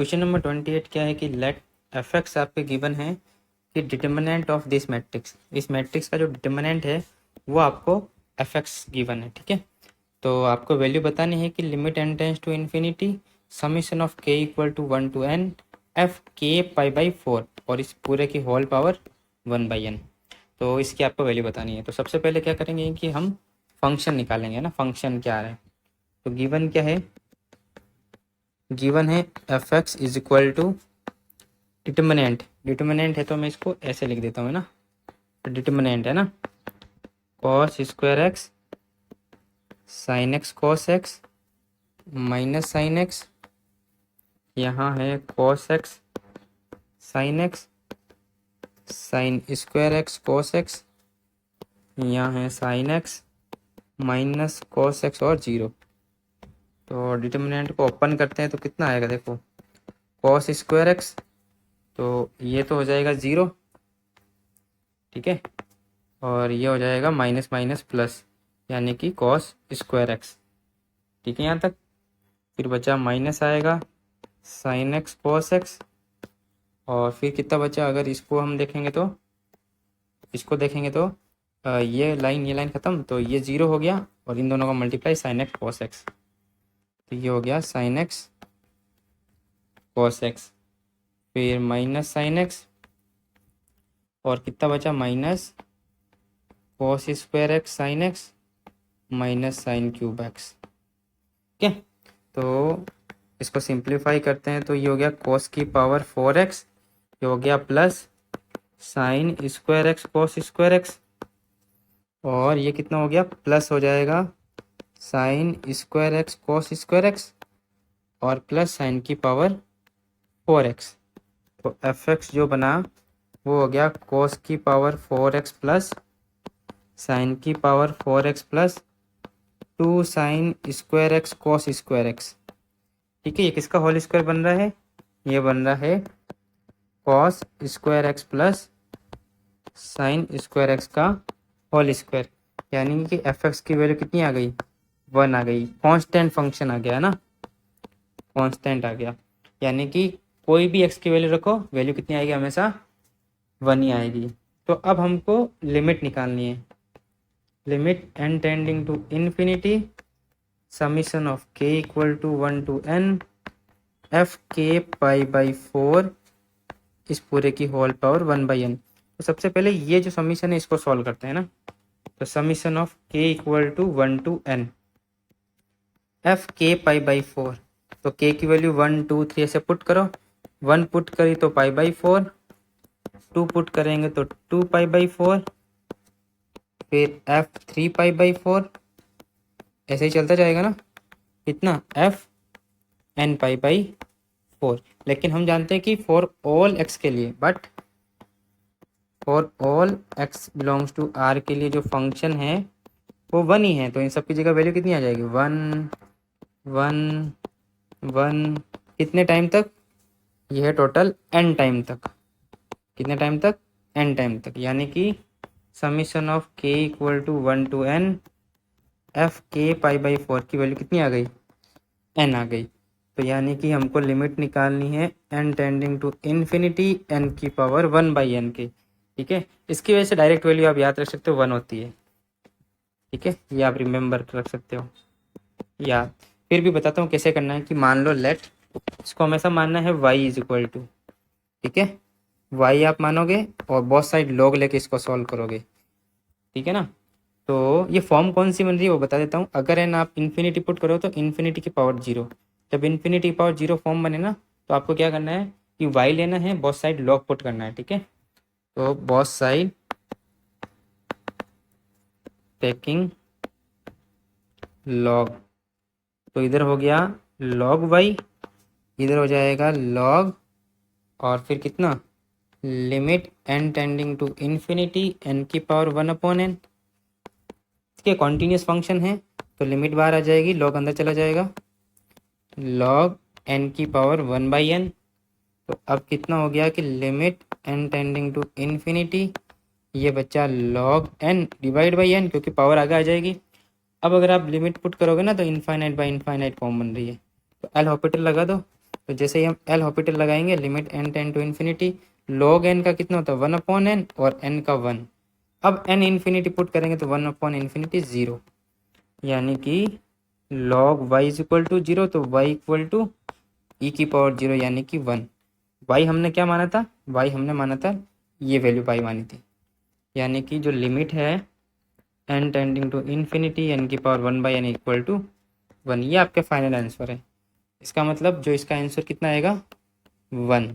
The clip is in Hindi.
क्वेश्चन नंबर 28 क्या है कि लेट एफ एक्स आपके गिवन है कि डिटर्मिनेंट ऑफ दिस मैट्रिक्स, इस मैट्रिक्स का जो डिटर्मिनेंट है वो आपको एफ एक्स गिवन है। ठीक है, तो आपको वैल्यू बतानी है कि limit n tends to infinity summation of के equal to 1 to n F के पाई बाई 4 और इस पूरे की होल पावर 1/n। तो इसकी आपको वैल्यू बतानी है। तो सबसे पहले क्या करेंगे कि हम फंक्शन निकालेंगे ना, फंक्शन क्या आ रहा है। तो गिवन क्या है, गिवन है F X is equal to determinant, determinant है तो मैं इसको ऐसे लिख देता हूँ ना, तो डिटर्मिनेंट है ना cos square x sine x cos x minus sine x, यहाँ है cos x sine x sine square x cos x, यहाँ है sine x minus cos x और 0। तो डिटर्मिनेंट को ओपन करते हैं तो कितना आएगा, देखो कॉस स्क्वायर एक्स, तो ये तो हो जाएगा 0, ठीक है, और ये हो जाएगा माइनस माइनस प्लस यानी कि कॉस स्क्वायर एक्स। ठीक है यहाँ तक। फिर बचा माइनस आएगा साइन एक्स कॉस एक्स, और फिर कितना बचा, अगर इसको हम देखेंगे तो इसको देखेंगे तो ये लाइन ख़त्म, तो ये 0 हो गया और इन दोनों का multiply sine x cos x, तो ये हो गया साइन एक्स कॉस एक्स, फिर माइनस साइन एक्स और कितना बचा minus cos square x sine x minus sine cube x. ठीक है, तो इसको सिंप्लीफाई करते हैं तो ये हो गया कॉस की पावर 4x, ये हो गया plus sine square x cos square x, और ये कितना हो गया प्लस हो जाएगा sine square x cos square x और प्लस साइन की पावर 4x। तो एफ एक्स जो बना वो हो गया कॉस की पावर 4x प्लस साइन की power 4x plus 2 sine square x cos square x. ठीक है, ये किसका होल स्क्वायर बन रहा है, ये बन रहा है cos square x plus sine square x का होल स्क्वायर, यानी कि एफ एक्स की वैल्यू कितनी आ गई, 1 आ गई। कांस्टेंट फंक्शन आ गया ना, कांस्टेंट आ गया, यानी कि कोई भी एक्स की वैल्यू रखो वैल्यू कितनी आएगी, हमेशा 1 ही आएगी। तो अब हमको लिमिट निकालनी है, limit n tending to infinity summation of के equal to 1 to n F के पाई बाई 4 इस पूरे की होल पावर 1/n। तो सबसे पहले ये जो समीशन है इसको सॉल्व करते हैं ना। तो समीशन ऑफ के equal to 1 to n F के पाई बाई 4, तो के की वैल्यू 1 2 3 ऐसे पुट करो, 1 पुट करी तो पाई बाई 4, 2 पुट करेंगे तो 2 पाई बाई 4, फिर एफ 3 पाई बाई 4, ऐसे ही चलता जाएगा ना, कितना एफ एन पाई बाई 4। लेकिन हम जानते हैं कि फॉर ऑल एक्स के लिए, but for all X belongs to R के लिए जो फंक्शन है वो 1 ही है, तो इन सब की जगह वैल्यू कितनी आ जाएगी 1 1 1, कितने टाइम तक, ये है टोटल n टाइम तक, कितने टाइम तक, n टाइम तक, यानी कि summation of k equal to 1 to n F के पाई बाई 4 की वैल्यू कितनी आ गई, n आ गई। तो यानी कि हमको लिमिट निकालनी है n tending to infinity n की पावर 1/n की। ठीक है, इसकी वजह से डायरेक्ट वैल्यू आप याद रख सकते हो 1 होती है। ठीक है, ये आप रिमेंबर रख सकते हो याद। फिर भी बताता हूँ कैसे करना है कि मान लो लेट, इसको हमेशा मानना है y इज इक्वल टू, ठीक है, y आप मानोगे और बहुत साइड लॉग लेके इसको सॉल्व करोगे। ठीक है ना, तो ये फॉर्म कौन सी बन रही है वो बता देता हूँ। अगर एन आप इन्फिनिटी पुट करो तो इन्फिनिटी की पावर 0, जब इन्फिनिटी की पावर 0 फॉर्म बने ना तो आपको क्या करना है कि y लेना है, बहुत साइड लॉग पुट करना है। ठीक है, तो बहुत साइड टेकिंग लॉग, तो इधर हो गया log y, इधर हो जाएगा log, और फिर कितना limit n tending to infinity n की पावर 1/n। इसके कॉन्टीन्यूस फंक्शन है तो लिमिट बाहर आ जाएगी, log अंदर चला जाएगा, log n की पावर 1/n। तो अब कितना हो गया कि limit n tending to infinity, ये बच्चा log n divide by n, क्योंकि पावर आगे आ जाएगी। अब अगर आप लिमिट पुट करोगे ना तो इनफाइनाइट बाई इनफाइनाइट फॉर्म बन रही है, तो एल हॉस्पिटल लगा दो, तो जैसे ही हम एल हॉस्पिटल लगाएंगे, limit N ten to infinity, log N का कितना होता है 1/n और एन का 1। अब एन इन्फिनिटी पुट करेंगे तो 1/∞ 0, यानी कि log y is equal to 0, तो y इक्वल टू ई की पावर 0 यानी कि 1। y हमने क्या माना था, y हमने माना था ये वैल्यू y मानी थी, यानी कि जो लिमिट है n tending to infinity n की पावर 1/n इक्वल टू 1, ये आपका फाइनल आंसर है। इसका मतलब जो इसका आंसर कितना आएगा 1।